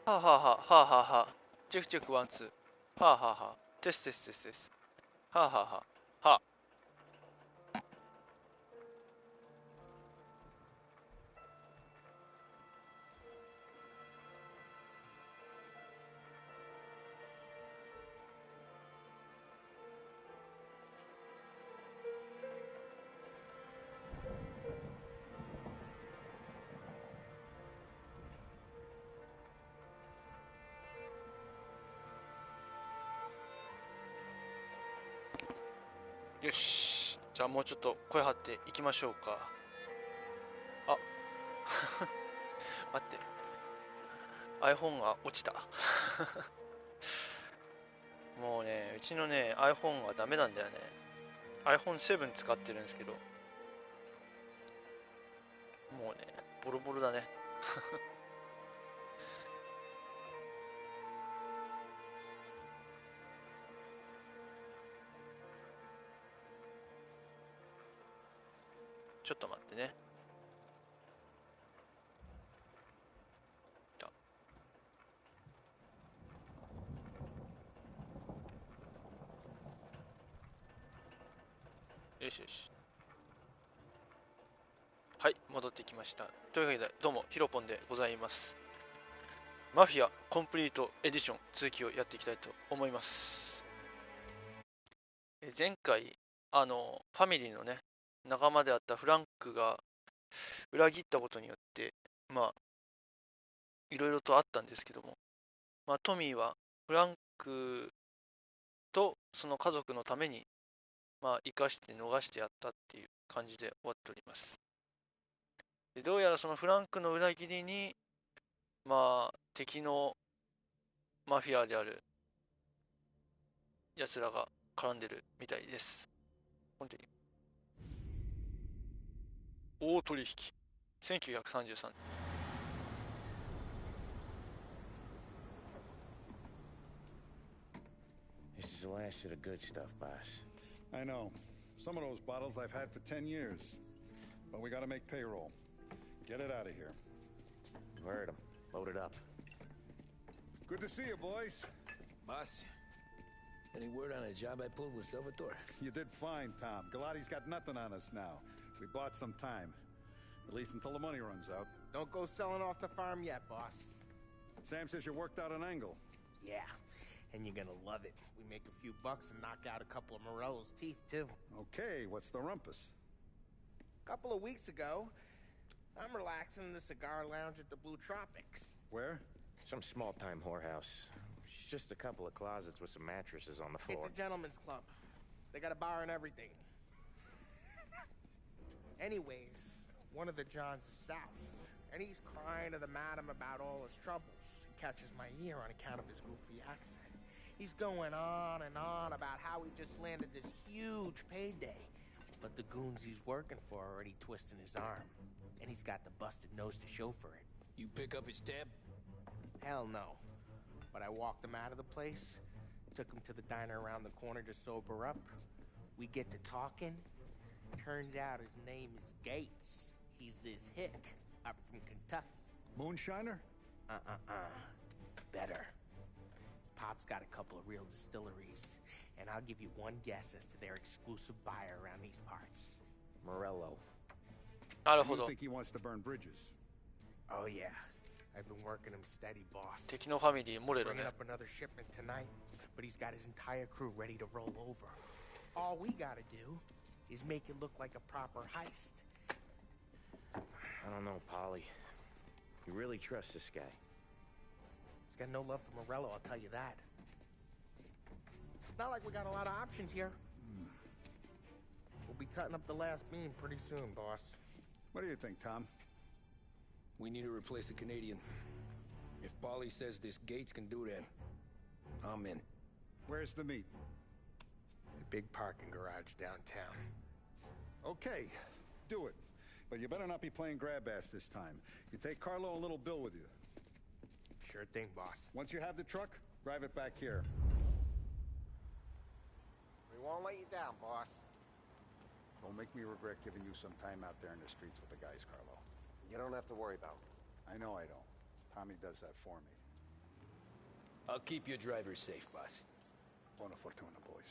はあはあはあはあはあはあ。チェックチェックワンツー。はあはあはあ。テステステステス。はあはあはあ。はあ。よし。じゃあもうちょっと声張っていきましょうか。あ待って。iPhone が落ちた。もうね、うちのね、iPhone がダメなんだよね。iPhone7 使ってるんですけど、もうね、ボロボロだね。ちょっと待ってね。よしよし。はい、戻ってきました。というわけで、どうも、ヒロポンでございます。マフィアコンプリートエディション続きをやっていきたいと思います。前回、ファミリーのね、仲間であったフランクが裏切ったことによって、まあ、いろいろとあったんですけども、まあ、トミーはフランクとその家族のために、まあ、生かして逃してやったっていう感じで終わっております。でどうやらそのフランクの裏切りに、まあ、敵のマフィアである奴らが絡んでるみたいです。本当に。大取引。1933年。This is the last of the good stuff, boss. I know. Some of those bottles I've had for 10 years. But we gotta make payroll. Get it out of here. You heard him. Load it up. Good to see you, boys. Boss, any word on a job I pulled with Salvatore? You did fine, Tom. Galati's got nothing on us now. We bought some time. At least until the money runs out. Don't go selling off the farm yet, boss. Sam says you worked out an angle. Yeah, and you're gonna love it. We make a few bucks and knock out a couple of Morello's teeth, too. Okay, what's the rumpus? A couple of weeks ago, I'm relaxing in the cigar lounge at the Blue Tropics. Where? Some small-time whorehouse. It's just a couple of closets with some mattresses on the floor. It's a gentleman's club. They got a bar and everything. Anyways, one of the Johns is south, and he's crying to the madam about all his troubles. He catches my ear on account of his goofy accent. He's going on and on about how he just landed this huge payday. But the goons he's working for are already twisting his arm. And he's got the busted nose to show for it. You pick up his tab? Hell no. But I walked him out of the place, took him to the diner around the corner to sober up. We get to talking. Turns out his name is Gates. He's this hick up from Kentucky. Moonshiner? Better. His pop's got a couple of real distilleries, and I'll give you one guess as to their exclusive buyer around these parts. Morello. なるほ You ど。 think he wants to burn bridges? Oh yeah. I've been working him steady, boss. 敵のファミリー、モレロ Bringing ね。 up another shipment tonight, but he's got his entire crew ready to roll over. All we gotta do is make it look like a proper heist. I don't know, Polly. You really trust this guy? He's got no love for Morello, I'll tell you that. Not like we got a lot of options here. We'll be cutting up the last beam pretty soon, boss. What do you think, Tom? We need to replace the Canadian. If Polly says this Gates can do that, I'm in. Where's the meat? The big parking garage downtown. Okay, do it. But you better not be playing grab ass this time. You take Carlo and Little Bill with you. Sure thing, boss. Once you have the truck, drive it back here. We won't let you down, boss. Don't make me regret giving you some time out there in the streets with the guys, Carlo. You don't have to worry about it. I know I don't. Tommy does that for me. I'll keep your drivers safe, boss. Buona fortuna, boys.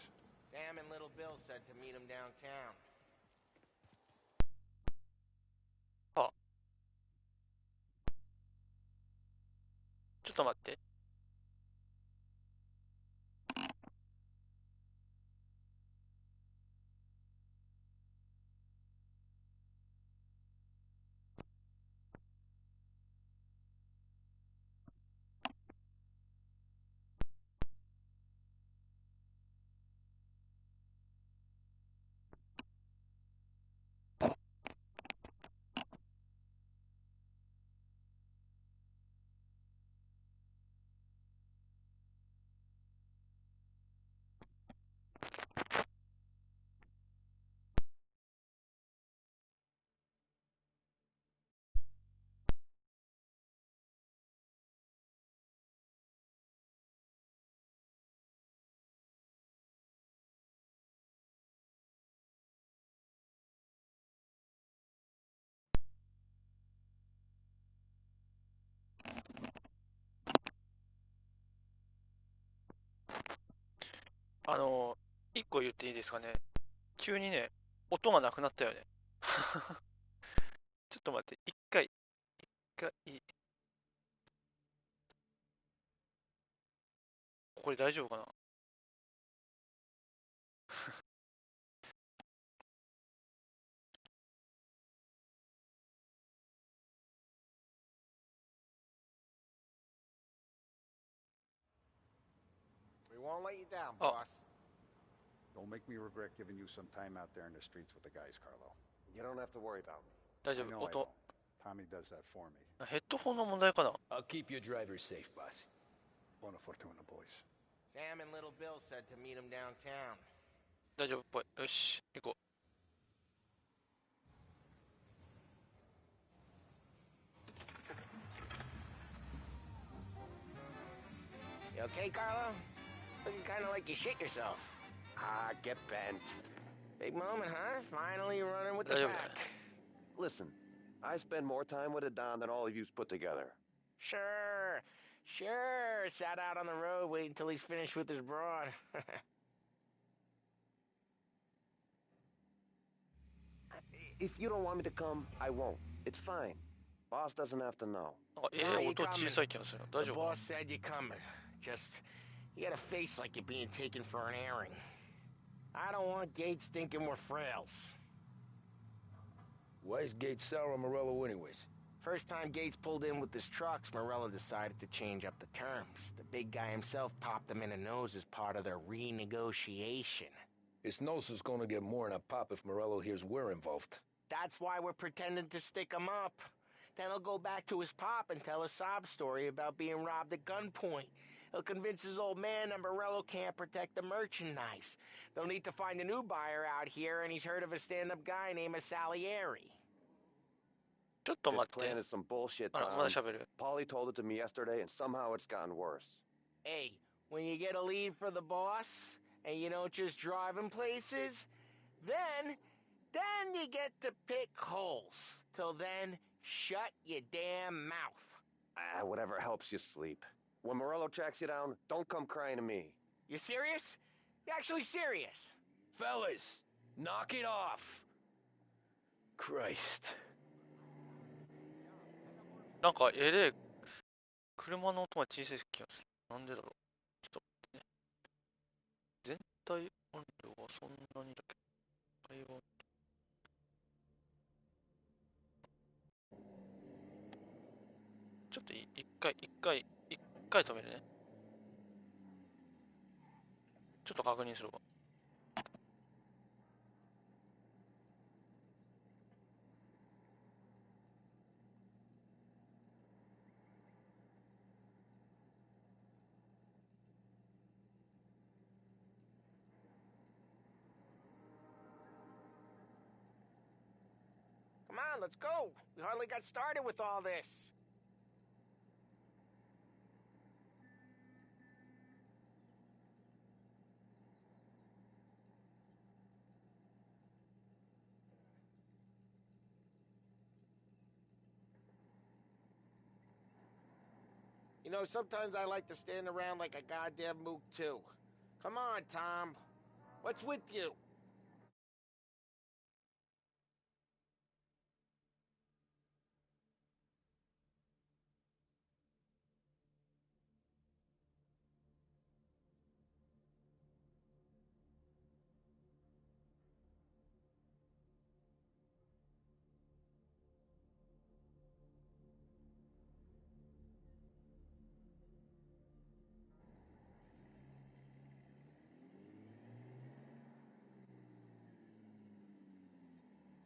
Sam and Little Bill said to meet him downtown. あ、ちょっと待って。一個言っていいですかね。急にね、音がなくなったよね。ちょっと待って、一回、これ大丈夫かな。We won't let you down, Oh. boss. Don't make me regret giving you some time out there in the streets with the guys, Carlo. You don't have to worry about me. 大丈 I 夫、 know I 音。 won't. Tommy does that for me. ヘッドホンの問題かな。 I'll keep your drivers safe, boss. Buona fortuna, boys. Sam and Little Bill said to meet him downtown. 大丈夫っぽい。よし、行こ You okay, Carlo? Looking kind of like you shit yourself. Ah, get bent. Big moment, huh? Finally running with the Daijoubu pack. Listen, I spend more time with a Don than all of yous put together. Sure. Sat out on the road waiting until he's finished with his broad. If you don't want me to come, I won't. It's fine. Boss doesn't have to know. う。なんかあいい音かも小さい気がするな。大 The 丈夫かな。 boss said you're coming. Just, you got a face like you're being taken for an airing. I don't want Gates thinking we're frails. Why is Gates sour on Morello anyways? First time Gates pulled in with his trucks, Morello decided to change up the terms. The big guy himself popped him in the nose as part of their renegotiation. His nose is gonna get more than a pop if Morello hears we're involved. That's why we're pretending to stick him up. Then he'll go back to his pop and tell a sob story about being robbed at gunpoint. He'll convince his old man that Morello can't protect the merchandise. They'll need to find a new buyer out here, and he's heard of a stand-up guy named Salieri. ちょっと This 待っ plan て。 is some bullshit, あら、まだ Tom. 喋る。 Paulie told it to me yesterday, and somehow it's gotten worse. Hey, when you get a lead for the boss, and you don't just drive him places, then you get to pick holes. Till then, shut your damn mouth. Ah, whatever helps you sleep. When Morello tracks you down, don't come crying to me. You serious? You actually serious? Fellas, knock it off. Christ. なんか車の音が小さい気がする。なんでだろう。ちょっと待ってね。全体音量はそんなにだけど。会話ちょっと一回止めるね。ちょっと確認するわ。Come on, let's go. We hardly got started with all this. You know, sometimes I like to stand around like a goddamn mook, too. Come on, Tom. What's with you?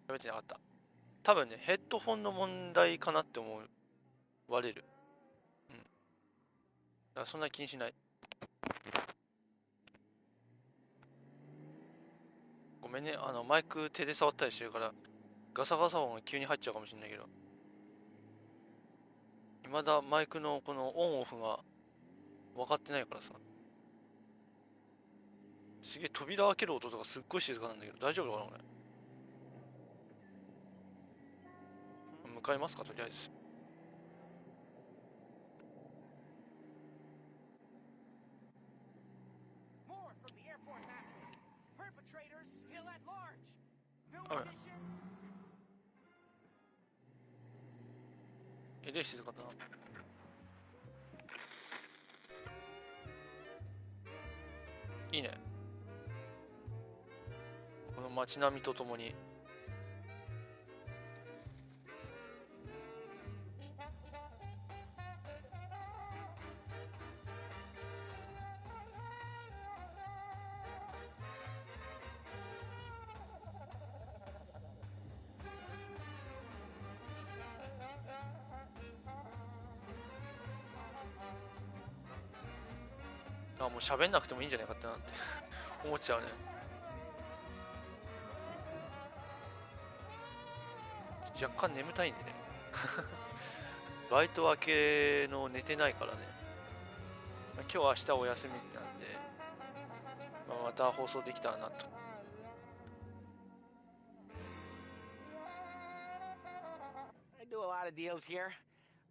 喋ってなかった。多分ね、ヘッドフォンの問題かなって思われる。うん。だからそんな気にしない。ごめんね、マイク手で触ったりしてるから、ガサガサ音が急に入っちゃうかもしれないけど。未だマイクのこのオンオフが分かってないからさ。すげえ扉開ける音とかすっごい静かなんだけど、大丈夫かなこれ。向かいますか、とりあえず。で静かだな。いいね。この街並みとともに。あ、もう喋んなくてもいいんじゃないかってなって思っちゃうね。若干眠たいんでねバイト明けの寝てないからね。今日明日お休みなんで、また放送できたらなと。I do a lot of deals here.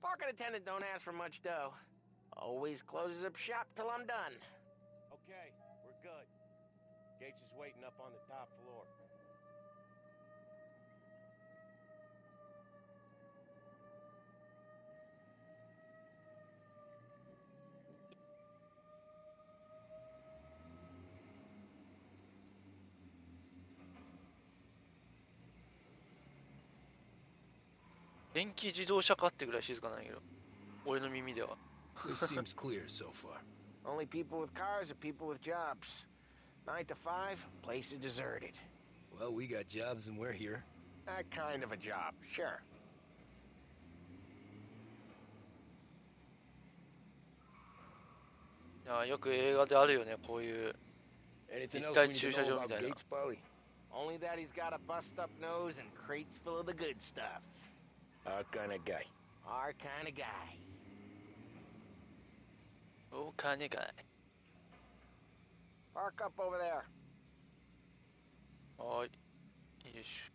Parking attendant don't ask for much dough. Always closes up shop till I'm done. Okay, we're good. Gates is waiting up on the top floor.「電気自動車か?」ってぐらい静かなんやけど、俺の耳では。This seems clear so far. Only people with cars are people with jobs. 9 to 5, place is deserted. Well, we got jobs and we're here. That kind of a job, sure. いや、よく映画であるよね、こういう Anything 立 else 体 we need 駐 to 車 know 場 about みたいな。 Gates, Polly? Only that he's got a bust up nose and crates full of the good stuff. Our kind of guy. Our kind of guy. お金かい。Park up over there. はーい。いいでし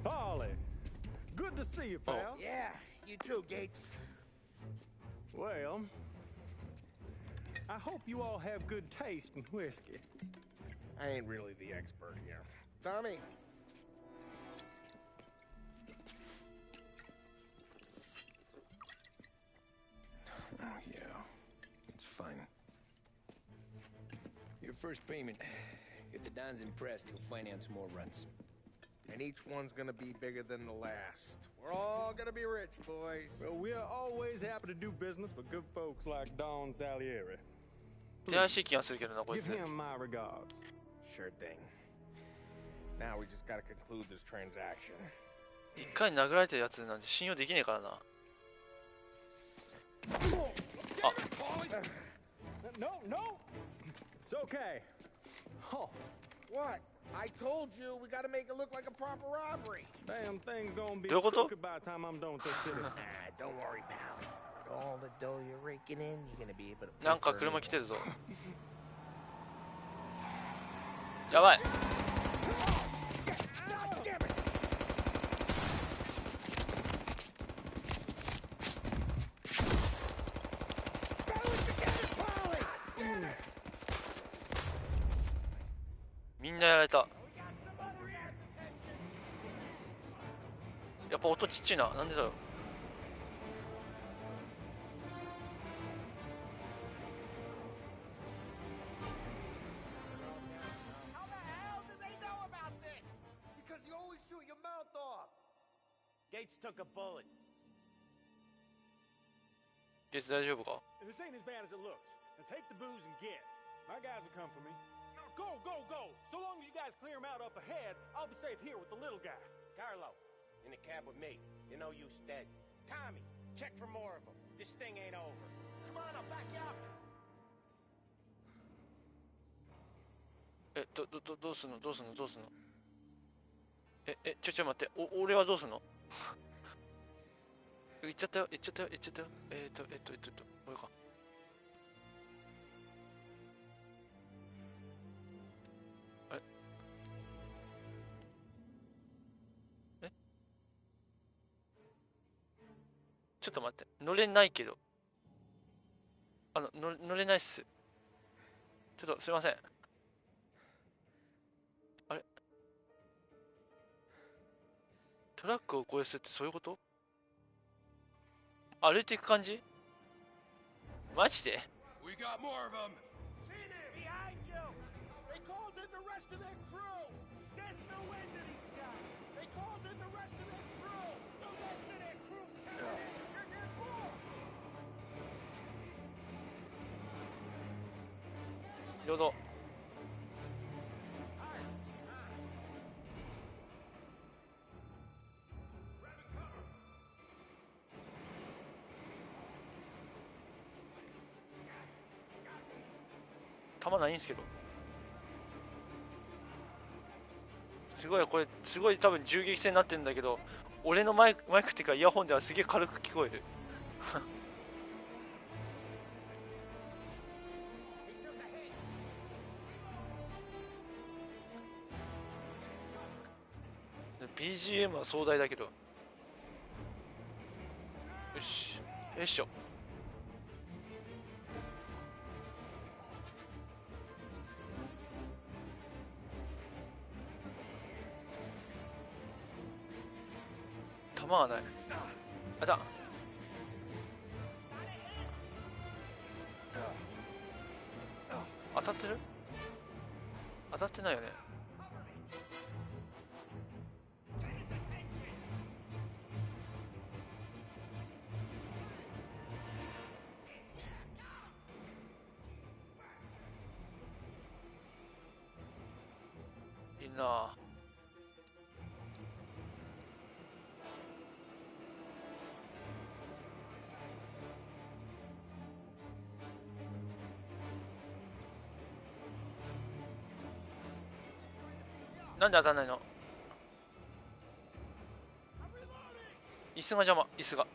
ょ。 Polly, good to see you, pal. Yeah, you too, Gates. Well, I hope you all have good taste in whiskey. I ain't really the expert here. Tommy. Oh, yeah. It's fine. Your first payment. If the Don's impressed, he'll finance more runs. And each one's gonna be bigger than the last. We're all gonna be rich, boys. Well, we're always happy to do business with good folks like Don Salieri. 手配しい気がするけどな、こい Give つ。 him my regards. Sure thing. Now we just gotta conclude this transaction. 一回殴られてるやつなんて信用できねえからな。 No, no. It's okay. Oh, What? I told you we gotta make it look like a proper robbery. damn thing's gonna be どういうこと? crooked by the time I'm done with this city. Don't worry, pal. With all the dough you're raking in, you're gonna be able to. なんか車来てるぞ。やばい。んなやられた。やっぱ音ちっちゃいな。なんでだろう。Gates took a bullet. ゲツ大丈夫か？ This ain't as bad as it looks. Now take the booze and get. My guys will come for me. Go, go, go! So long as you guys clear him out up ahead, I'll be safe here with the little guy. Carlo, in the cab with me. You know you stead. Tommy, check for more of them. This thing ain't over. Come on, I'll back you up. どうすんの？ちょ待って。俺はどうすんの？行っちゃったよ。これか。あれ？ちょっと待って。乗れないけど。乗れないっす。ちょっとすいません。あれ？トラックを越えすってそういうこと？歩いていく感じ？マジで？ We got more of them. Seen him! Behind you! They called in the rest of their crew! There's no end to these guys! They called in the rest of their crew! The rest of their crew's coming in! Here's more! よど。弾ないんすけど。これすごい多分銃撃戦になってるんだけど、俺のマイクっていうかイヤホンではすげえ軽く聞こえる。BGM は壮大だけど。よし。よいしょ。弾がない。あだ。当たってる？当たってないよね。いいなあ。なんで当たんないの？椅子が邪魔、椅子が。よ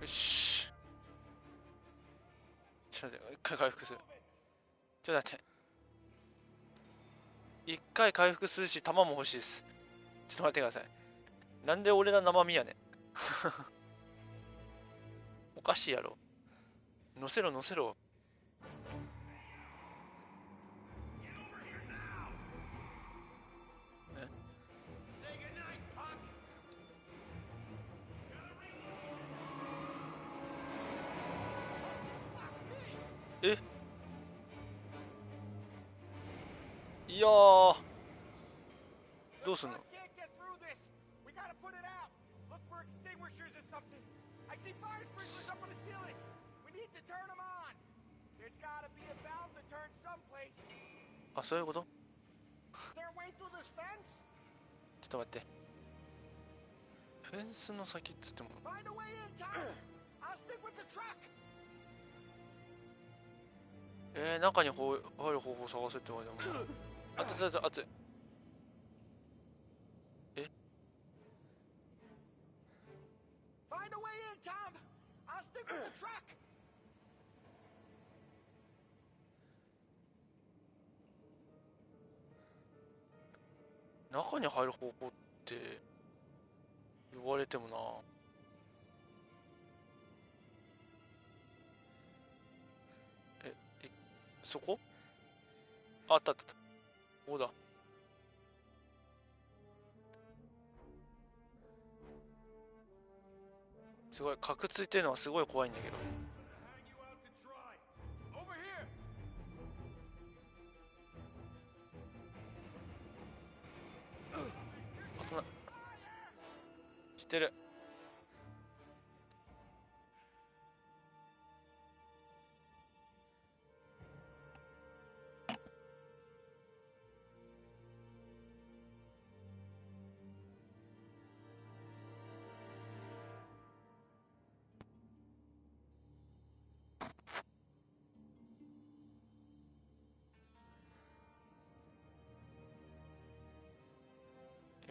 し。ちょっと待って、一回回復する。ちょっと待って。一回回復するし、弾も欲しいです。ちょっと待ってください。なんで俺が生身やねん。おかしいやろ。乗せろ。いやー、どうすんの？あ、そういうこと？ちょっと待って。フェンスの先っつっても。中に入る方法探せって言われても。熱い。中に入る方法って言われてもな。そこ？あったあったあった。ここだ。すごい、角ついてるのはすごい怖いんだけど。あ、そんな。知ってる。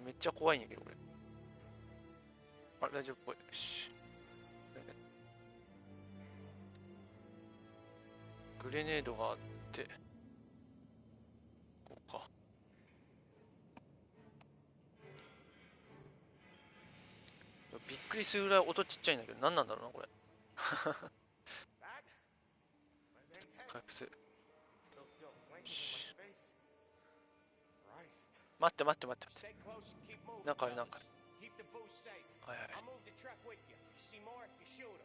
めっちゃ怖いんやけど、俺。あ、大丈夫っぽい。よし。グレネードがあって、こうか。びっくりするぐらい音ちっちゃいんだけど、何なんだろうな、これ。回復する。待って待って待って待って。なんかあるなんかある。はいはい。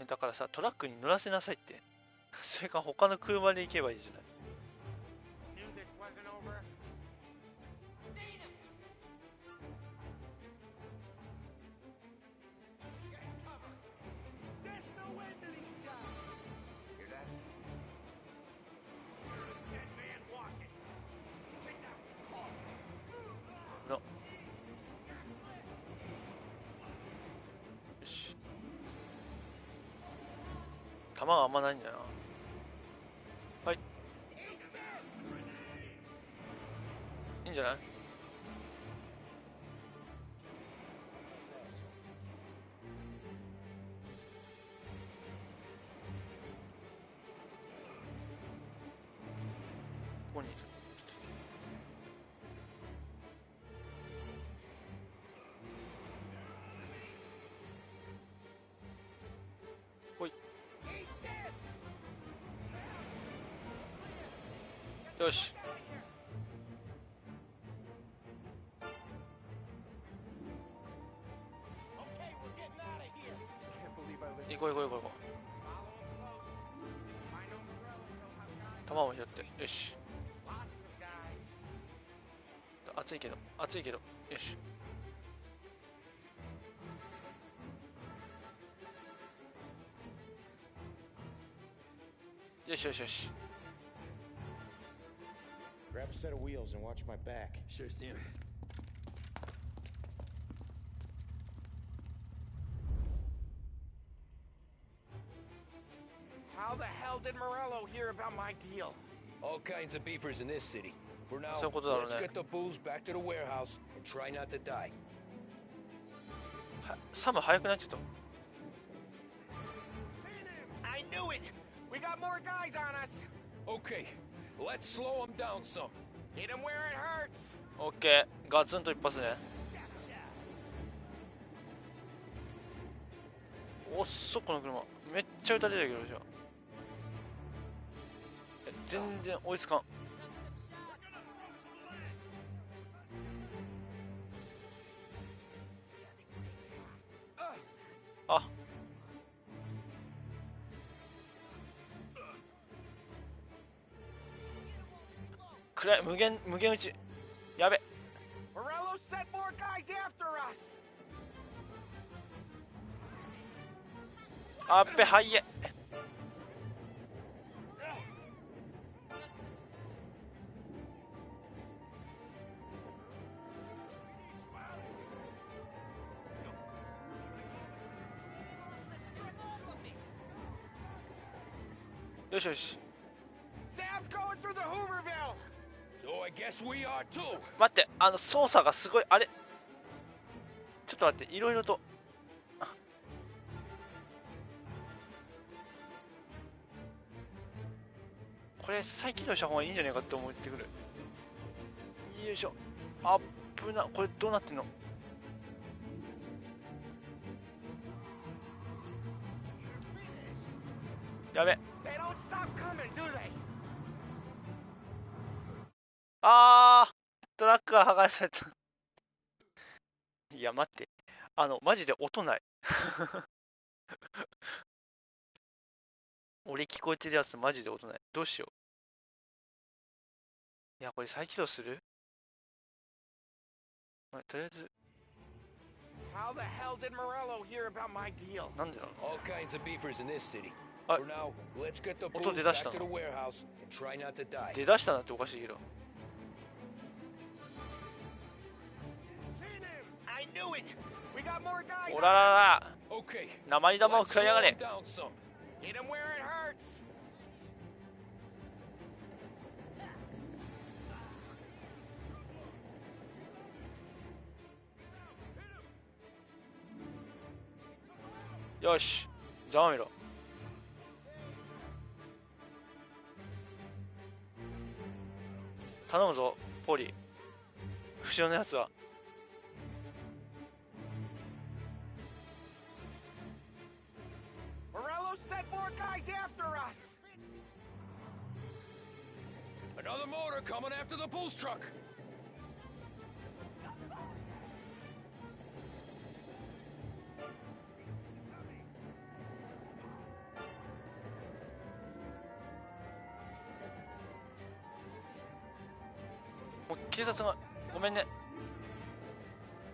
だからさ、トラックに乗らせなさいって。それか他の車で行けばいいじゃない。弾があんまないんだよな。はい。いいんじゃない？ここにいる。ほい。よし。行こう行こう行こう行こう。弾を拾って、よし。暑いけど、暑いけど、よし。よしよしよし。Grab a set of wheels and watch my back. Sure thing. How the hell did Morello hear about my deal? All kinds of beefers in this city. For now, そういうことだろうね。 let's get the booze back to the warehouse and try not to die. サム速くなっちゃった。I knew it! We got more guys on us! Okay, let's slow them down some. Hit him where it hurts! オッケー、ガツンと一発ね。おっそ、この車めっちゃ撃たれてるけど、じゃあ全然追いつかん。あ、暗い、無限撃ち。やべ。 Morello sent more guys after us! あっべ、はいえ。よしよし。 Sam's going through the Hooverville! So I guess we are too. 待って、操作がすごい、あれちょっと待って、いろいろと。これ再起動した方がいいんじゃないかって思ってくる。よいしょ。あっぶな。これどうなってんの？やべ。They don't stop coming, do they? トラックが剥がされた。いや、待って。マジで音ない。俺聞こえてるやつマジで音ない。どうしよう。いや、これ再起動する？とりあえず。How the hell did Morello hear about my deal? なんでなの？ All kinds of beefers in this city. あ、 For now, let's get the 音 booze 出だ back した to the の？ warehouse and try not to die. 出だしたなっておかしいけど。Seen him! I knew it! We got more guys! おららら。 Okay. 鉛玉を Let's 食らいやが slow れ him。down some. Hit him where it hurts! よし、ざまみろ。頼むぞ、ポリ。後ろのやつは。Morello sent more guys after us! Another motor coming after the booze truck. もう警察が、ごめんね。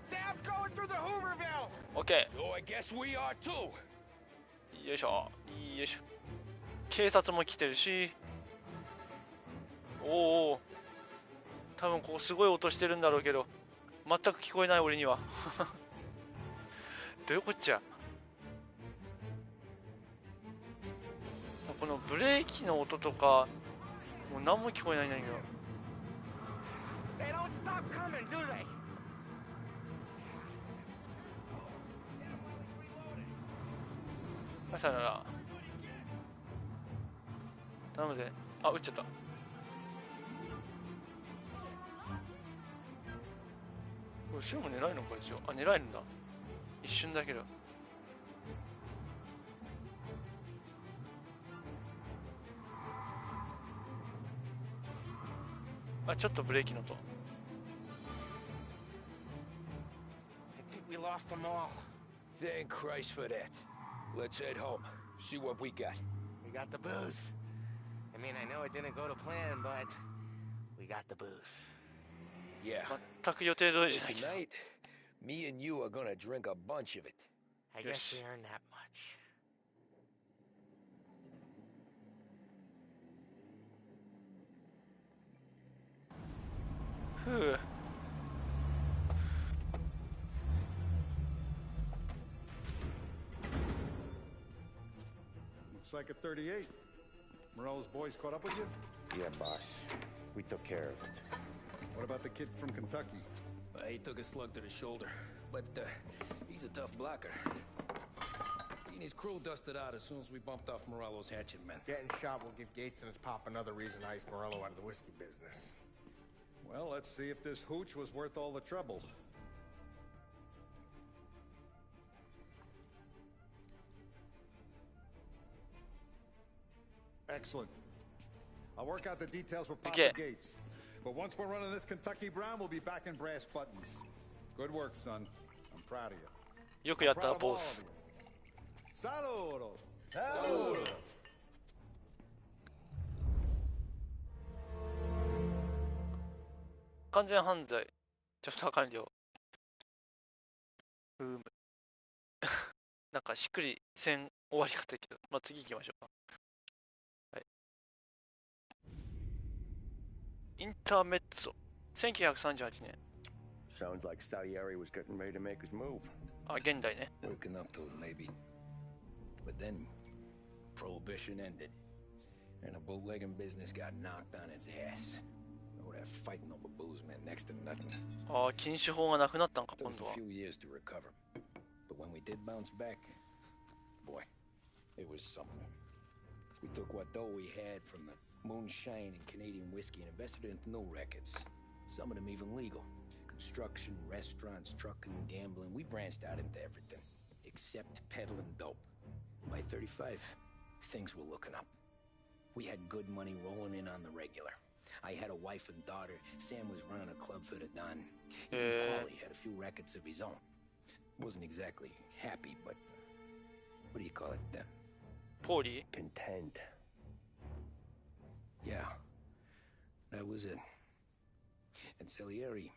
Sam's going through the Hooverville! オッケ So I guess we are too. ー。よいしょ、よいしょ。警察も来てるし。おおお。多分ここすごい音してるんだろうけど、全く聞こえない俺には。どういうこっちゃ。このブレーキの音とか、もう何も聞こえないんだけど。They don't stop coming, do they? さよなら。頼むぜ。あ、撃っちゃった。後ろも狙えるのか一応。あ、狙えるんだ。一瞬だけど。あ、ちょっとブレーキの音。I think we lost them all. Thank Christ for that. Let's head home. See what we got. We got the booze. I mean, I know it didn't go to plan, but we got the booze. Yeah. 全く予定通りじゃないけど。 Tonight, me and you are gonna drink a bunch of it. I guess we earned that much. ふう。Looks like a 38. Morello's boys caught up with you? Yeah, boss. We took care of it. What about the kid from Kentucky? He took a slug to the shoulder, but he's a tough blocker. He and his crew dusted out as soon as we bumped off Morello's hatchet men. Getting shot will give Gates and his pop another reason to ice Morello out of the whiskey business. Well, let's see if this hooch was worth all the trouble. Excellent. I'll work out the details with Papa Okay. Gates. But once we're running this Kentucky Brown, we'll be back in brass buttons. Good work, son. I'm proud of you. よくやっ Proud た of ボ all ス。 of you. Saludo. 完全犯罪。チャプター完了。なんかしっくりせん終わり方だけど、まあ次行きましょうか。はい。インターメッツォ。1938年。 Sounds like Salieri was getting ready to make his move. あ、現代ね。 Working up to it, maybe. But then, Prohibition ended, and the bootlegging business got knocked on its ass. Oh, that fighting over booze meant next to nothing. ああ、禁酒法がなくなったんか、 Took 今 us 度 a は。 few years to recover. But when we did bounce back, boy, it was something. We took what dough we had from the moonshine and Canadian whiskey and invested it into new rackets. Some of them even legal. Construction, restaurants, trucking, gambling. We branched out into everything, except peddling dope. By 35, things were looking up. We had good money rolling in on the regular. I had a wife and daughter. Sam was running a club for the Don. Even Paulie had a few rackets of his own. Wasn't exactly happy, but what do you call it then? ポーリー Content. Yeah, that was it. And Salieri,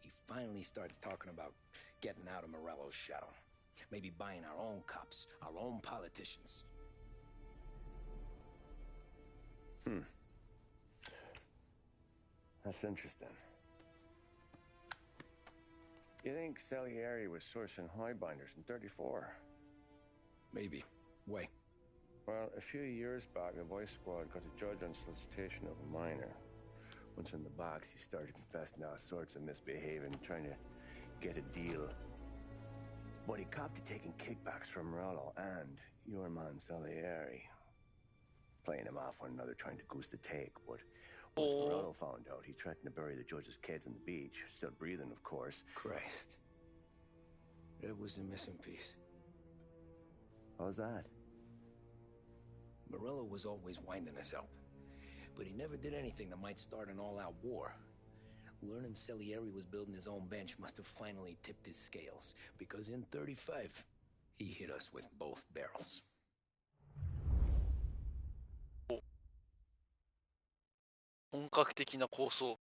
he finally starts talking about getting out of Morello's shadow. Maybe buying our own cops, our own politicians. That's interesting. You think Salieri was sourcing highbinders in 34? Maybe. Wait. Well, a few years back, the Vice Squad got a judge on solicitation of a minor. Once in the box, he started confessing all sorts of misbehaving, trying to get a deal. But he copped to taking kickbacks from Morello and your man Salieri. Playing him off one another, trying to goose the take, but once Morello found out, he threatened to bury the judge's kids on the beach. Still breathing, of course. Christ. That was the missing piece. How's that? Morello was always winding us up, but he never did anything that might start an all-out war. Learning Salieri was building his own bench must have finally tipped his scales, because in 35, he hit us with both barrels. 本格的な構想。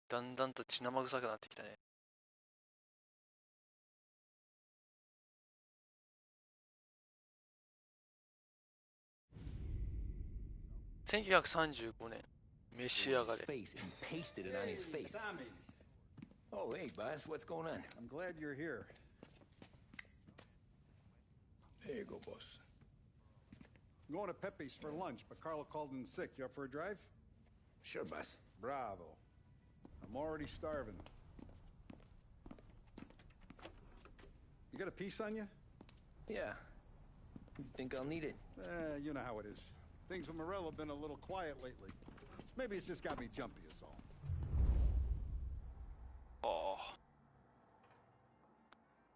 だんだんと血生臭くなってきたね。1935年、召し上がれ。 Face and pasted it on his face. Oh, hey, boss, what's going on? I'm glad you're here. There you go, boss. I'm going to Pepe's for lunch, but Carlo called in sick. You up for a drive? Sure, boss. Bravo. I'm already starving. You got a piece on you? Yeah. You think I'll need it? You know how it is. Things with Morello have been a little quiet lately. Maybe it's just got me jumpy is all. ああ。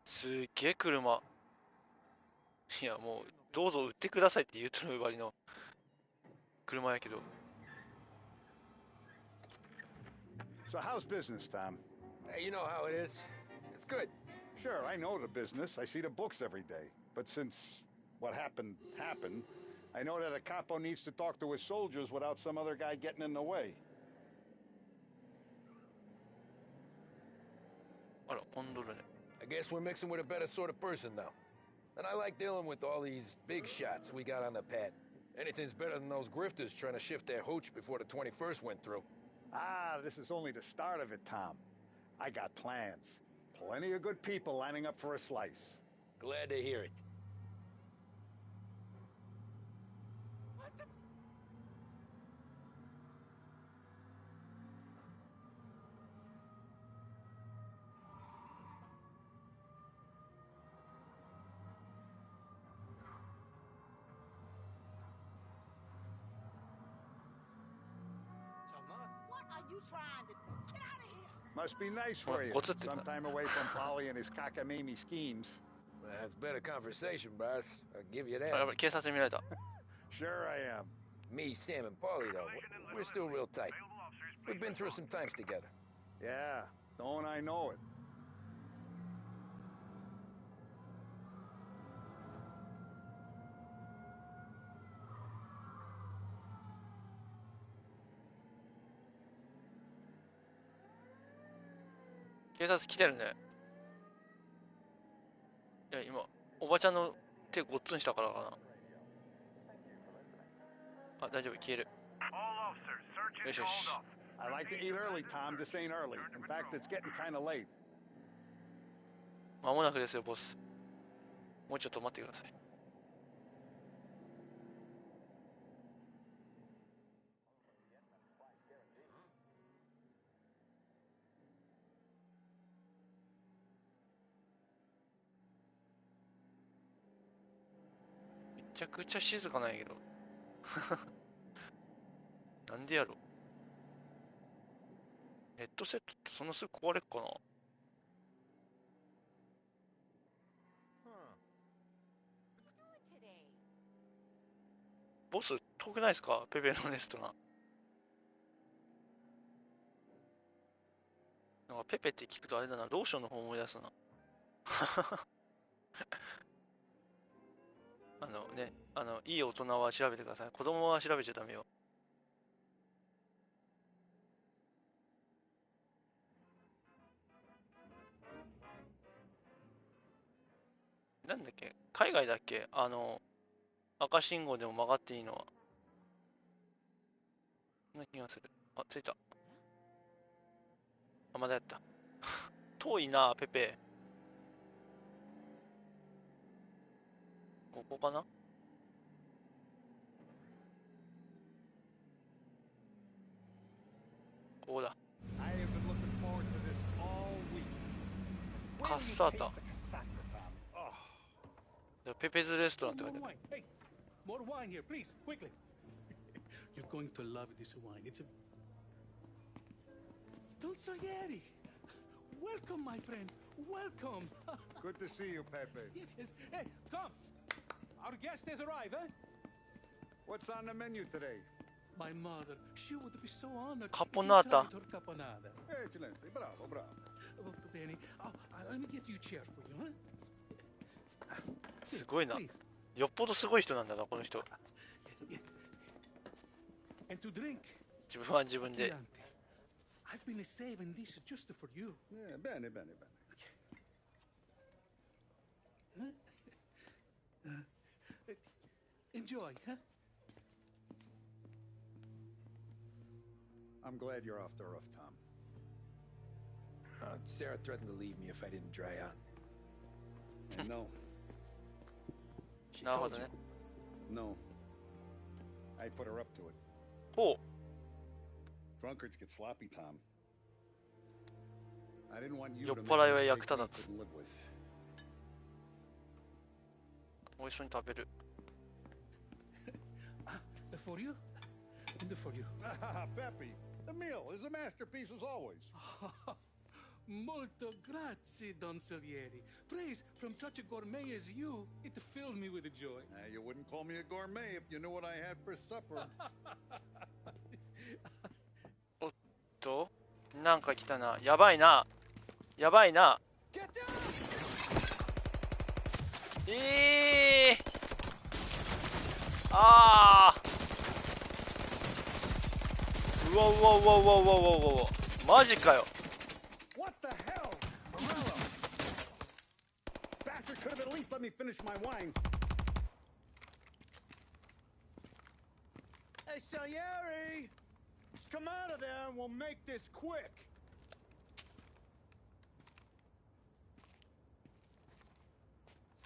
すっげえ車。いや、もう、どうぞ売ってくださいって言うとる割の車やけど。So how's business, Tom? Hey, you know how it is. It's good. Sure, I know the business. I see the books every day. But since what happened, I know that a capo needs to talk to his soldiers without some other guy getting in the way. あら、飛んどるね。 I guess we're mixing with a better sort of person now. And I like dealing with all these big shots we got on the pad. Anything's better than those grifters trying to shift their hooch before the 21st went through. Ah, this is only the start of it, Tom. I got plans. Plenty of good people lining up for a slice. Glad to hear it. Must be nice for you. What's it? Some time away from Polly and his cockamamie schemes. That's better conversation, boss. I'll give you あ、や that. ばい、警察に見られた。 Sure I am. Me, Sam, and Paulie, though, we're still real tight. We've been through some times together. Yeah, don't I know it. .警察来てるね。いや、今、おばちゃんの手ごっつんしたからかな。あ、大丈夫、消える。よしよし。 I like to eat early, Tom. This ain't early. In fact, it's getting kind of late. 間もなくですよ、ボス。もうちょっと待ってください。めちゃくちゃ静かなんやけど。なんでやろ。ヘッドセットってそんなすぐ壊れっかな。ボス、遠くないですかペペのレストラン。なんかペペって聞くとあれだな、ローションの方思い出すな。ね、いい大人は調べてください。子供は調べちゃダメよ。なんだっけ、海外だっけ、赤信号でも曲がっていいのは。そんな気がする。あ、着いた。あ、まだやった。遠いな、ペペ。ここかな。ここだ。カッサータ。ペペズレストランって書いてある。Hey, more wine here, please, quickly. You're going to love this wine. It's a Don Salieri. Welcome, my friend. Welcome. Good to see you, Pepe. Yes. Hey, come. Our guest has arrived, eh? What's on the menu today? My mother, she would be so honored. Caponata. If you tried her caponata. Excellent. Bravo, bravo. Oh, bene. Oh, let me get you a chair for you, huh? すごいな。よっぽどすごい人なんだな、この人。And to drink. 自分は自分で。I've been saving this just for you. Yeah, bene, bene, bene. Enjoy, huh? I'm glad you're off the roof, Tom. Sarah threatened to leave me if I didn't dry out. I know. She なるほ told ど you. ね。 No. I put her up to it. ほう。 Drunkards get sloppy, Tom. I didn't want you 酔っ to make 払い a は mistake 役 we 立たず。 couldn't live with. お一緒に食べる。For you? And for you. Pepe, the meal is a masterpiece as always. Molto grazie, Don Salieri. Praise from such a gourmet as you, it filled me with joy. You wouldn't call me a gourmet if you knew what I had for supper. おっと、なんか来たな。やばいな。やばいな。ああ。うわうわうわうわうわうわうわ。マジかよ。What the hell? Bastard could have at least let me finish my wine. Hey, Salieri! Come out of there and we'll make this quick.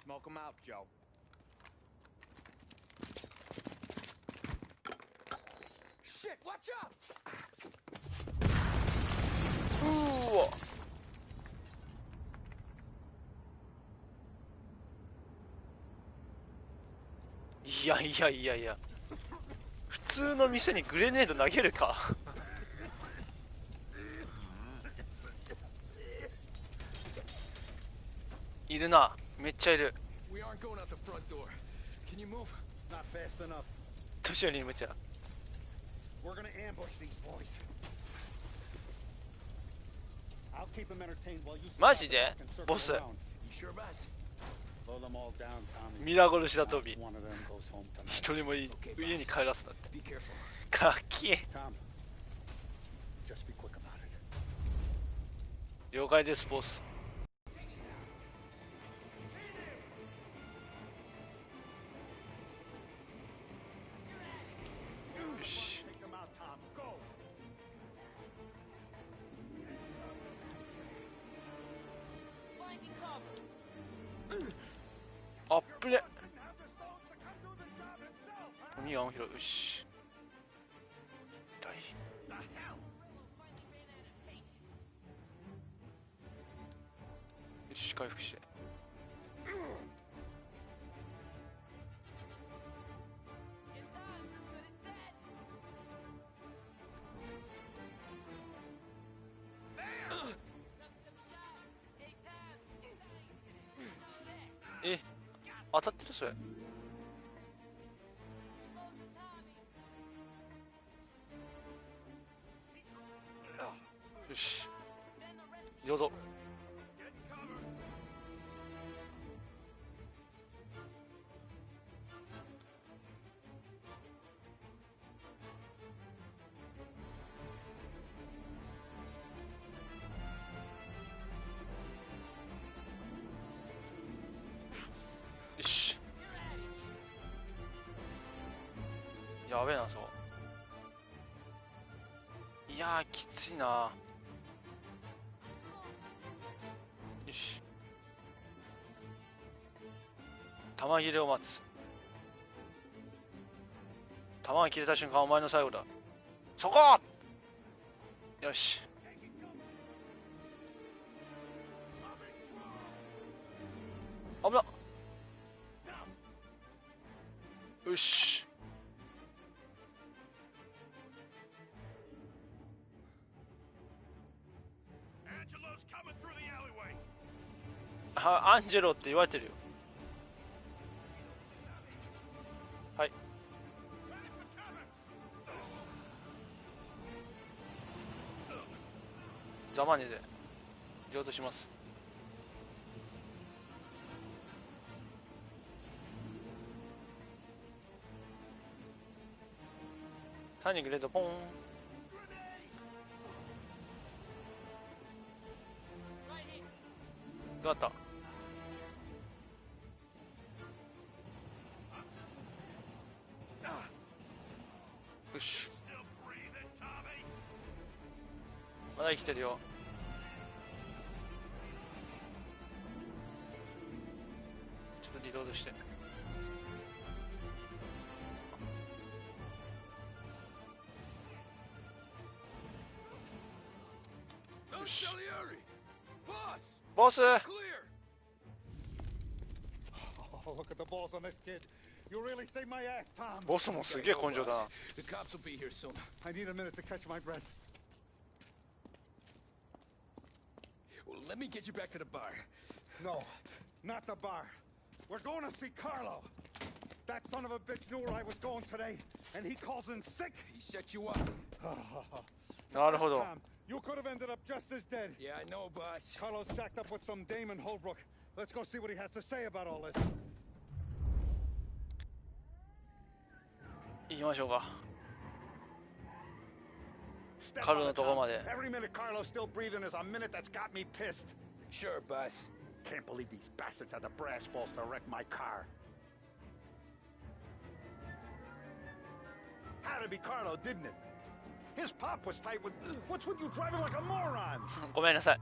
Smoke 'em out, Joe. Shit, watch out! うわ。いやいやいやいや。普通の店にグレネード投げるか。いるな。めっちゃいる。We aren't going out the front door. Can you move? Not fast enough. 年寄りに無茶。 We're gonna ambush these boys. I'll keep them entertained while you マジで circle ボス。 around. You sure, boss? Blow them all down, Tommy. 皆殺しだトビー。 One of them goes home tonight. 一人も家に帰らすなって。 Be careful. かっけえ。 Tom, just be quick about it. 了解です、ボス。よし。 Take them out, Tom. Go. あっぶね。鬼が面白い。よし。大よし、回復して。え、当たってるそれ。よし。どうぞ。よし。やべえな、そう。いやー、きついな。よし。弾切れを待つ。弾が切れた瞬間、お前の最後だ。そこ！よし。危なっ。よし。アンジェロって言われてるよ。はい。ざまねで上とします。ターニングレッドポン。どうだった？よし。まだ生きてるよ。ちょっとリロードして。よし。ボス。Oh, look at the balls on this kid. You really saved my ass, Tom. ボスもすげえ根性だな。The cops will be here soon. I need a minute to catch my breath. Well, let me get you back to the bar. No, not the bar. We're going to see Carlo. That son of a bitch knew where I was going today, and he calls in sick. He set you up. なるほど。 Tom, you could have ended up just as dead. Yeah, I know, boss. Carlo's shacked up with some dame in Holbrook. Let's go see what he has to say about all this. 行きましょうか。 Step カル on の it, とこ Tom. まで。 Every minute Carlo's still breathing is a minute that's got me pissed. Sure, boss. Can't believe these bastards had the brass balls to wreck my car. Had to be Carlo, didn't it? His pop was tight with... What's with you driving like a moron? ごめんなさい。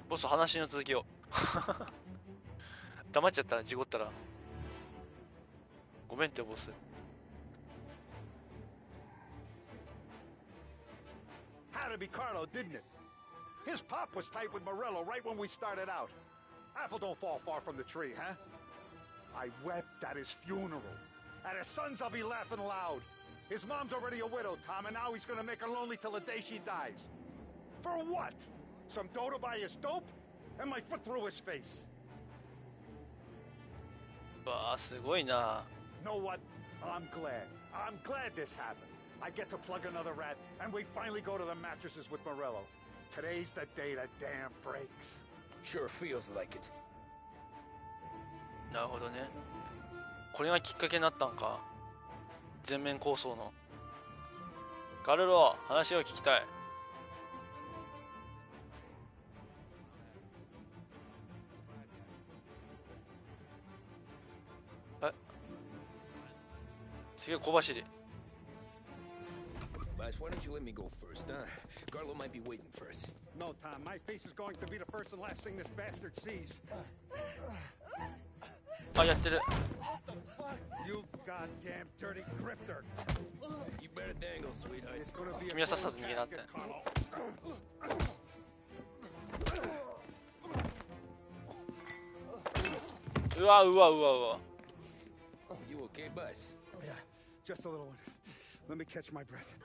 ボス、話の続きを。黙っちゃったら、事故ったら。ごめんって、ボス。Had to be Carlo, didn't it? His pop was tight with Morello right when we started out. Apple don't fall far from the tree, huh? I wept at his funeral. At his son's, I'll be laughing loud. His mom's already a widow, Tom, and now he's gonna make her lonely till the day she dies. For what? Some dough to buy his dope? And my foot through his face. わあ、すごいな。 Know what? I'm glad. I'm glad this happened. I get to plug another rat, and we finally go to the mattresses with Morello. Today's the day the dam breaks. Sure feels like it. なるほどね。これがきっかけになったんか。全面構想の。カルロ、話を聞きたい。え、すげえ小走り。 Boss, why don't you let me go first, huh? Carlo might be waiting for us. No, Tom, my face is going to be the first and last thing this bastard sees. あ、やってる。 You goddamn dirty grifter. You better dangle, sweetheart. It's gonna be a 君はさっさ closed と逃げなって。 casket, Carlo. うわうわうわうわ。 You okay, boss? Yeah, just a little one. Let me catch my breath.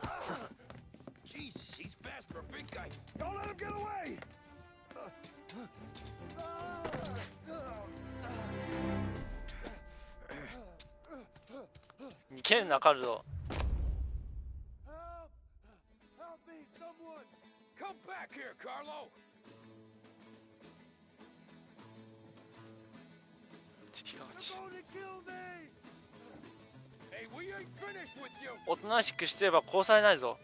Jesus, he's fast for a big guy. Don't let him get away! けんな、カルロ。Help me, someone! Come back here, Carlo! They're going to kill me! Hey, we ain't finished with you! おとなしくしてれば殺されないぞ。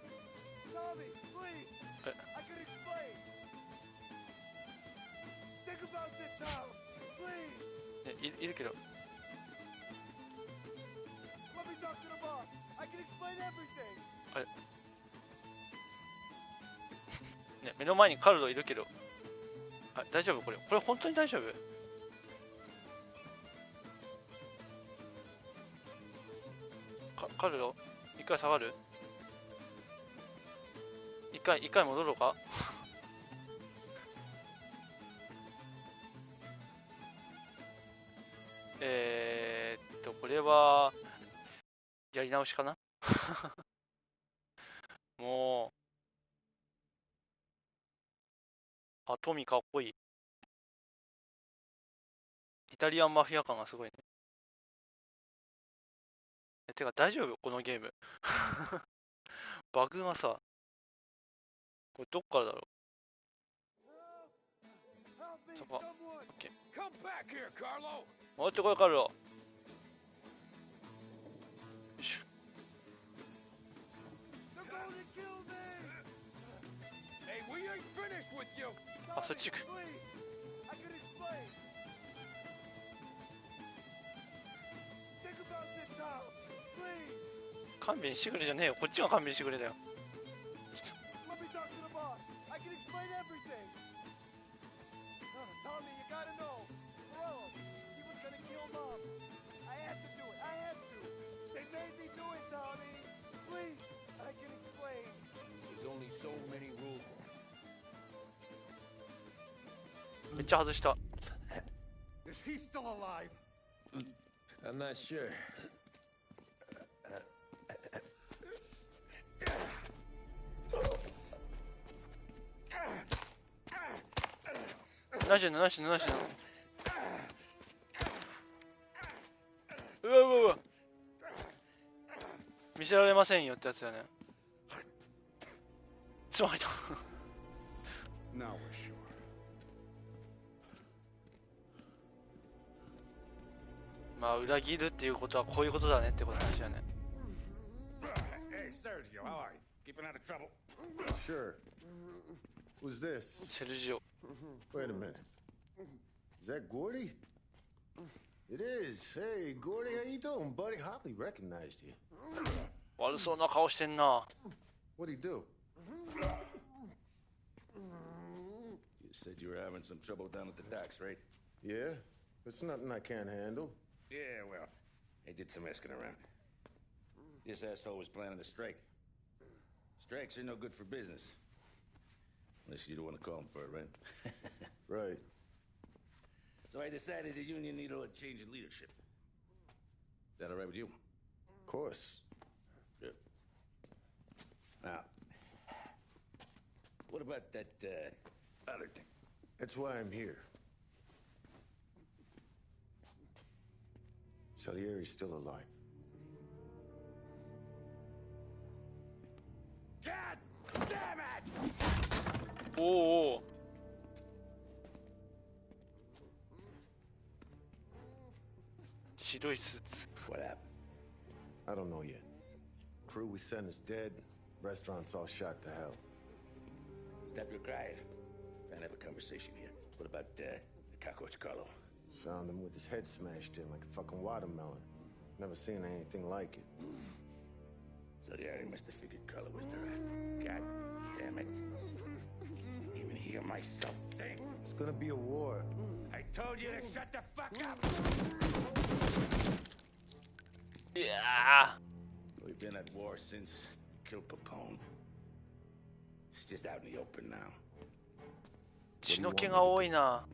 Tommy, please! I can explain! Think about this, Tom! Please! いるけど。 Let me talk to the boss! I can explain everything! あれね、目の前にカルロいるけど。あ、大丈夫これ。これ本当に大丈夫？カルロ一回下がる？一回戻ろうか？これはやり直しかな。もうトミーかっこいい。イタリアンマフィア感がすごいね。てか大丈夫このゲーム。バグがさ、これどっからだろう。そこ、オッケー。戻ってこいカルロ。よいしょ。あ、そっち行く。勘弁してくれじゃねえよ。こっちが勘弁してくれだよ。めっちゃ外した。 Is he still alive? I'm not sure. なしなしなしな。うわうわうわ。見せられませんよってやつだね。つまりだ。Now we're sure. まあ裏切るっていうことはこういうことだねってことなんですよね。 Hey, Sergio, how are you? Keeping out of trouble? Sure. Who's this? セルジオ。 Wait a minute. Is that Gordy? It is. Hey, Gordy, how you doing, buddy? Hardly recognized you. 悪そうな顔してんな。 What'd he do? You said you were having some trouble down at the docks, right? Yeah? It's nothing I can't handle. Yeah, well, I did some asking around. This asshole was planning a strike. Strikes are no good for business. Unless you don't want to call him for it, right? Right. So I decided the union needed a change in leadership. Is that all right with you? Of course. Good. Now, what about that other thing? That's why I'm here. Salieri's still alive. God damn it! おおお。白いスーツ。 What happened? I don't know yet. Crew we sent is dead. Restaurant's all shot to hell. Stop your crying. Trying to have a conversation here. What about the cockroach Carlo? Found him with his head smashed in like a fucking watermelon. Never seen anything like it. So yeah, he must have figured Carlo was the rat. God damn it. Can't even hear myself think. It's gonna be a war. I told you to shut the fuck up! いや We've been at war since you killed Papone. It's just out in the open now. 血の気が多いな。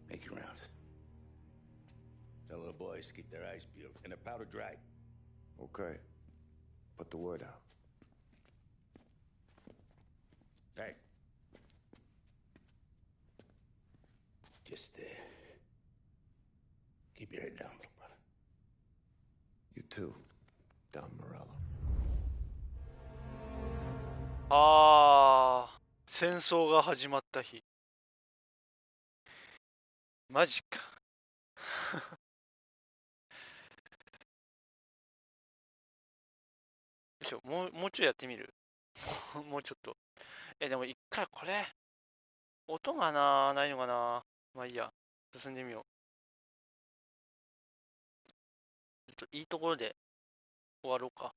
Make your rounds. Tell little boys to keep their eyes peeled and their powder dry. Okay. Put the word out. Hey. Just, keep your head down, little brother. too, Don Morello. 戦争が始まった日。マジか。もうちょいやってみる。もうちょっと。でも一回これ、音がないのかな。まあいいや。進んでみよう。いいところで終わろうか。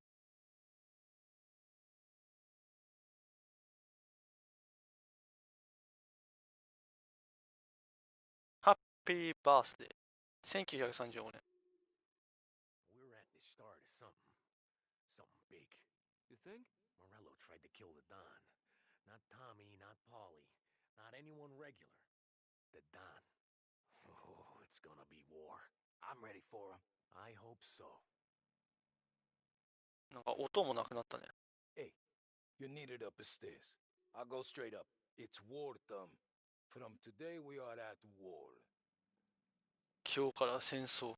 ハッピーバースデー。1935年。We're at the start of something. Something big. You think? Morello tried to kill the Don. Not Tommy, not Paulie, not anyone regular. The Don. Oh, it's gonna be war. I'm ready for him. I hope so. なんか音もなくなったね。Hey, you're needed up the stairs. I'll go straight up. It's war time. From today, we are at war. 今日から戦争。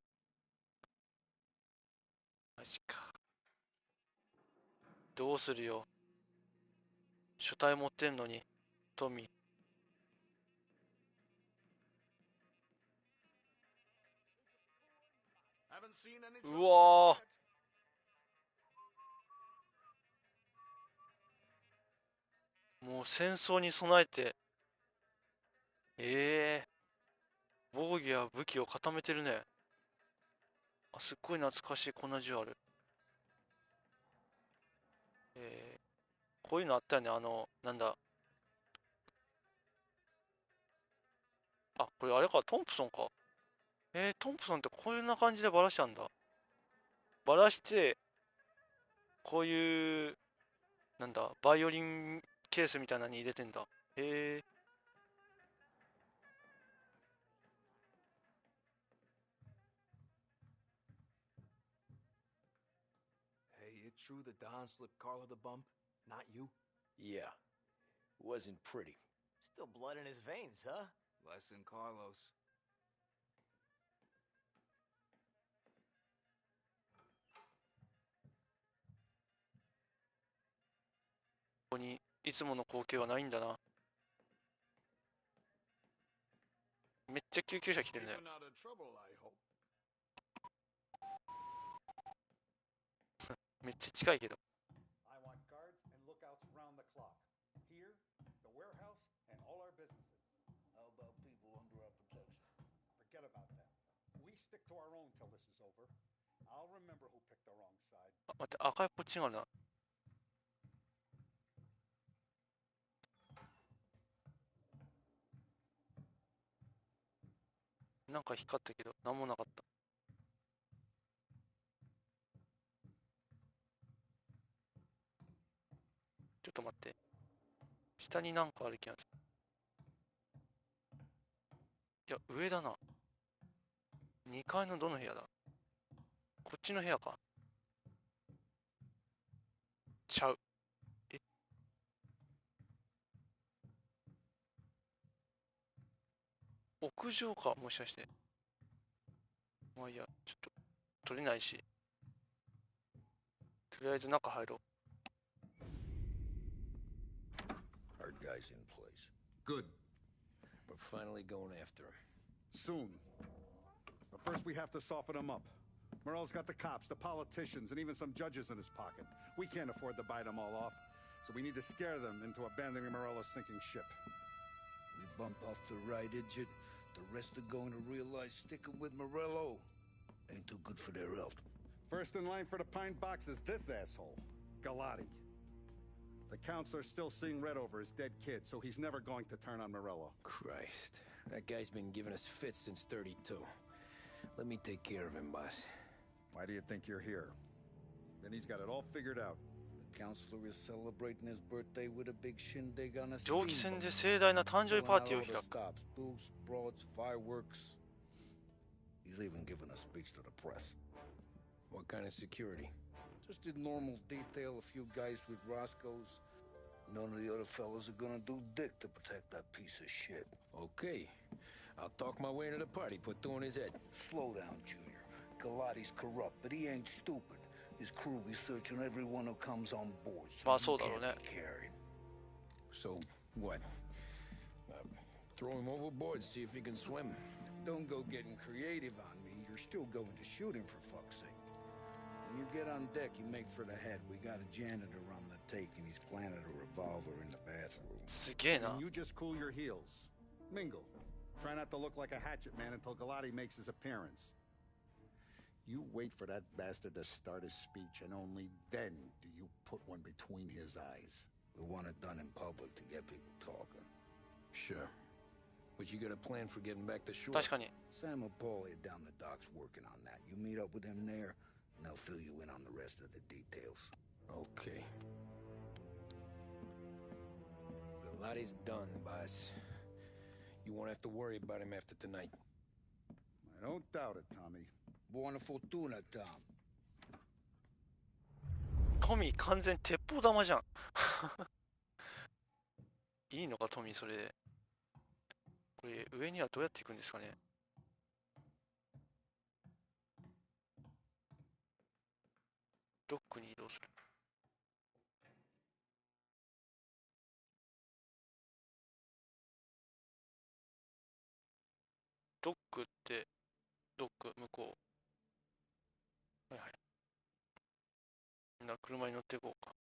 マジか。どうするよ。書体持ってんのに、トミー。うわー。もう戦争に備えて、防御や武器を固めてるね。すっごい懐かしいこんな銃ある。こういうのあったよね。なんだ。これあれか、トンプソンか。トンプソンってこういうな感じでバラしちゃうんだ。バラして、こういう、なんだ、バイオリンケースみたいなのに入れてんだ。Hey, it's true the Don slipped Carlo the bump? Not you? Yeah. It wasn't pretty. Still blood in his veins, huh? Less than Carlos. ここにいつもの光景はないんだな。めっちゃ救急車来てるね。めっちゃ近いけど。I want guards and lookouts round the clock. Here, the warehouse, and all our businesses. How about people under our protection? Forget about that. We stick to our own till this is over. I'll remember who picked the wrong side. 待って、赤いこっちがあるな。なんか光ったけど、なんもなかった。ちょっと待って。下になんかある気がする。いや、上だな。2階のどの部屋だ？こっちの部屋か。ちゃう。屋上か、もしかして。まあいいや、ちょっと、取れないし。とりあえず中入ろう。Our guy's in place. Good. We're finally going after him. Soon. But first we have to soften him up. Morel's got the cops, the politicians, and even some judges in his pocket. We can't afford to bite them all off, so we need to scare them into abandoning Morello's sinking ship. We bump off the right idiot. The rest are going to realize sticking with Morello ain't too good for their health. First in line for the pine box is this asshole, Galati. The counselor's still seeing red over his dead kid, so he's never going to turn on Morello. Christ. That guy's been giving us fits since 32. Let me take care of him, boss. Why do you think you're here? Then he's got it all figured out. The counselor is celebrating his birthday with a big shindig on a 蒸気船で盛大な誕生日パーティーを開く。 stops, booze, broads, fireworks. He's even giving a speech to the press. What kind of security? Just a normal detail, a few guys with Roscoe's. None of the other fellas are gonna do dick to protect that piece of shit. Okay. I'll talk my way into the party, put two in his head. Slow down, Junior. Galati's corrupt, but he ain't stupid. His crew be searching everyone who comes on board, so まあそ you うだろう can't ね。 be carried. So, what? Throw him overboard, see if he can swim. Don't go getting creative on me. You're still going to shoot him, for fuck's sake. When you get on deck, you make for the head. We got a janitor on the take, and he's planted a revolver in the bathroom. すげえな。 And you just cool your heels. Mingle. Try not to look like a hatchet man until Galati makes his appearance. You wait for that bastard to start his speech, and only then do you put one between his eyes. We want it done in public to get people talking. Sure. But you got a plan for getting back to shore? 確かに。 Sam Apolli down the docks working on that. You meet up with him there, and they'll fill you in on the rest of the details. Okay. Galati's done, boss. You won't have to worry about him after tonight. I don't doubt it, Tommy. Buona fortuna, Tom. トミー完全鉄砲玉じゃん。いいのかトミーそれで。これ上にはどうやって行くんですかね。ドックに移動する。ドックってドック向こう。はいはい。みんな車に乗っていこうか。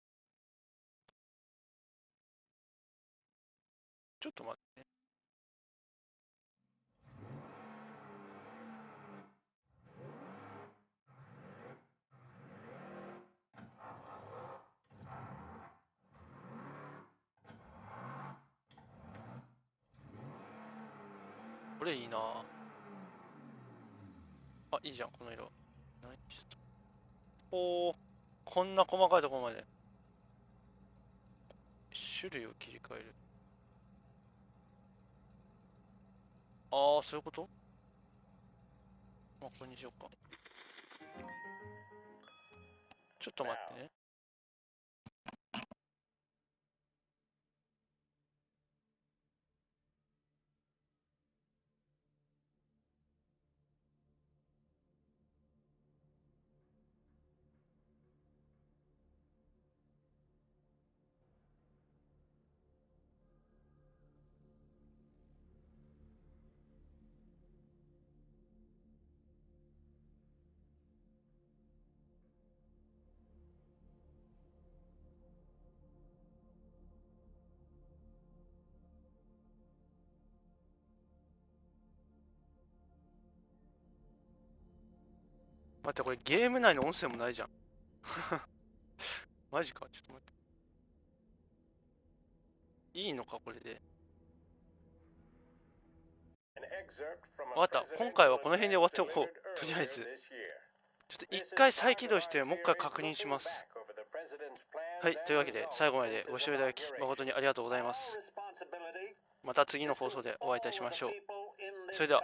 ちょっと待ってね。これいいなあ。あ、いいじゃん、この色。何ちょっと。おお、こんな細かいところまで。種類を切り替える。ああ、そういうこと？まあ、これにしようか。ちょっと待ってね。待って、これゲーム内の音声もないじゃん。マジか、ちょっと待って。いいのか、これで。わかった、今回はこの辺で終わっておこう。とりあえず。ちょっと一回再起動して、もう一回確認します。はい、というわけで、最後までご視聴いただき、誠にありがとうございます。また次の放送でお会いいたしましょう。それでは、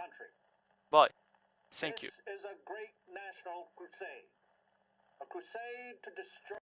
バイ。Thank you. This is a great national crusade. A crusade to destroy